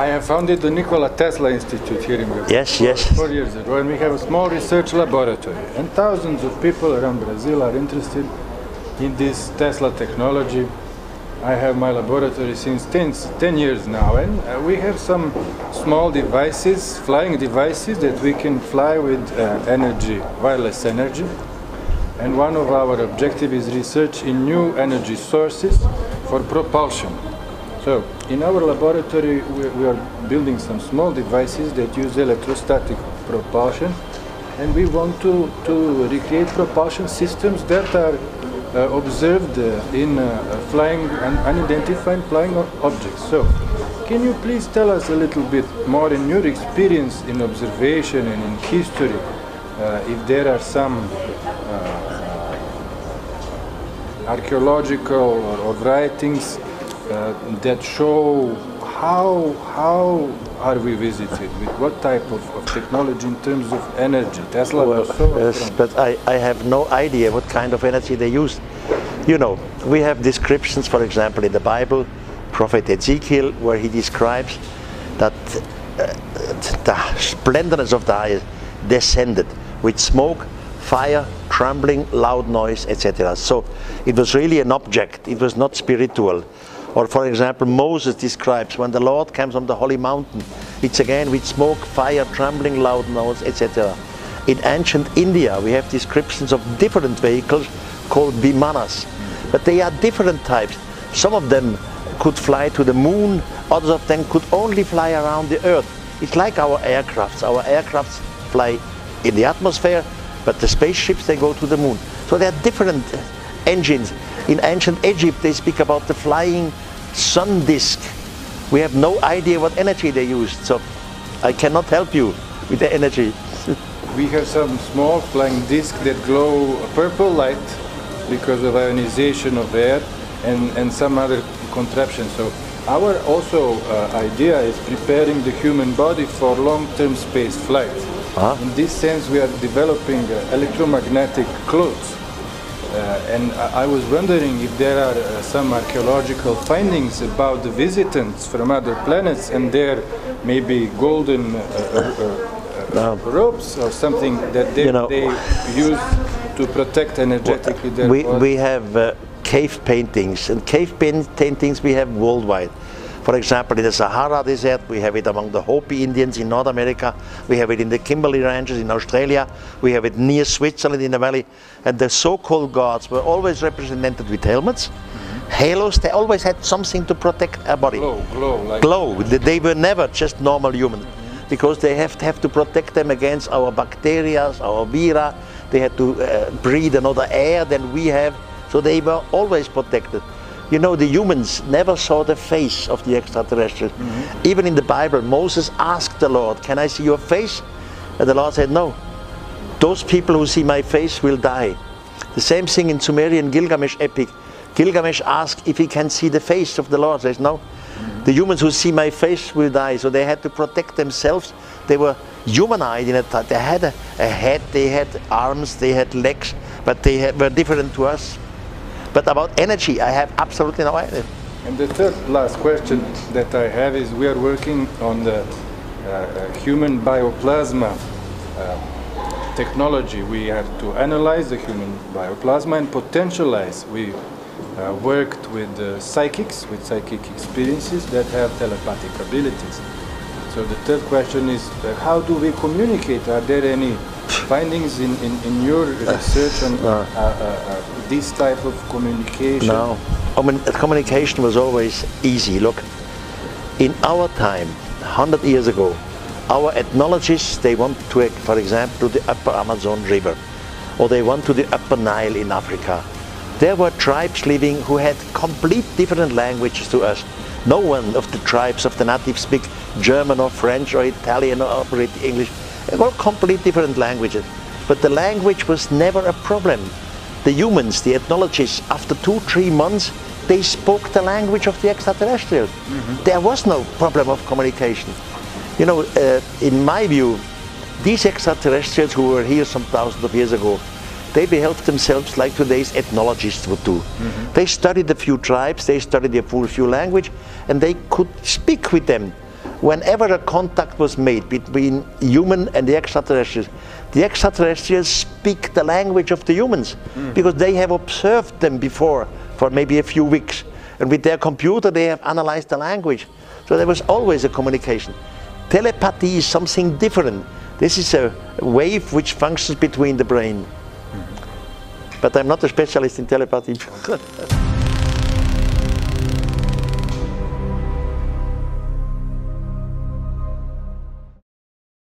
have founded the Nikola Tesla Institute here in Brazil. Yes, yes. 4 years ago, and we have a small research laboratory. And thousands of people around Brazil are interested in this Tesla technology. I have my laboratory since 10 years now, and we have some small devices, flying devices, that we can fly with energy, wireless energy. And one of our objectives is research in new energy sources for propulsion. So, in our laboratory, we are building some small devices that use electrostatic propulsion, and we want to recreate propulsion systems that are observed in flying and unidentified flying objects. So, can you please tell us a little bit more in your experience in observation and in history, if there are some archaeological or writings that show how are we visited, with what type of technology in terms of energy? Tesla was so yes, but I have no idea what kind of energy they use. You know, we have descriptions, for example, in the Bible, Prophet Ezekiel, where he describes that the splendorness of the eye descended with smoke, fire, trembling, loud noise, etc. So it was really an object, it was not spiritual. Or for example, Moses describes when the Lord comes on the holy mountain, it's again with smoke, fire, trembling, loud noise, etc. In ancient India, we have descriptions of different vehicles called vimanas, but they are different types. Some of them could fly to the moon, others of them could only fly around the earth. It's like our aircrafts. Our aircrafts fly in the atmosphere, but the spaceships, they go to the moon. So there are different engines. In ancient Egypt, they speak about the flying sun disk. We have no idea what energy they used, so I cannot help you with the energy. We have some small flying discs that glow a purple light because of ionization of air and some other contraptions. So our also idea is preparing the human body for long-term space flight. In this sense, we are developing electromagnetic clothes. And I was wondering if there are some archaeological findings about the visitants from other planets and their maybe golden ropes or something that they use to protect energetically their body. We have cave paintings, and cave paintings we have worldwide. For example, in the Sahara Desert, we have it among the Hopi Indians in North America, we have it in the Kimberley Ranges in Australia, we have it near Switzerland in the valley, and the so-called gods were always represented with helmets, halos. They always had something to protect our body. Glow. They were never just normal human, because they have to protect them against our bacteria, our vira. They had to breathe another air than we have, so they were always protected. You know, the humans never saw the face of the extraterrestrials. Even in the Bible, Moses asked the Lord, "Can I see your face?" And the Lord said, "No. Those people who see my face will die." The same thing in Sumerian Gilgamesh epic. Gilgamesh asked if he can see the face of the Lord. He says, "No. The humans who see my face will die." So they had to protect themselves. They were humanized in a time. They had a head, they had arms, they had legs, but they were different to us. But about energy, I have absolutely no idea. And the third last question that I have is, we are working on the human bioplasma technology. We have to analyze the human bioplasma and potentialize. We worked with psychics, with psychic experiences that have telepathic abilities. So the third question is, how do we communicate? Are there any findings in your research on this type of communication? No. I mean, communication was always easy. Look, in our time, 100 years ago, our ethnologists, they went to, for example, to the upper Amazon River, or they went to the upper Nile in Africa. There were tribes living who had complete different languages to us. No one of the tribes of the natives speak German or French or Italian or British English. They were complete different languages. But the language was never a problem. The humans, the ethnologists, after 2-3 months, they spoke the language of the extraterrestrials. There was no problem of communication. You know, in my view, these extraterrestrials who were here some thousands of years ago, they behaved themselves like today's ethnologists would do. They studied a few tribes, they studied a few language, and they could speak with them. whenever a contact was made between human and the extraterrestrials speak the language of the humans, because they have observed them before for maybe a few weeks. And with their computer, they have analyzed the language. So there was always a communication. Telepathy is something different. This is a wave which functions between the brain. But I'm not a specialist in telepathy.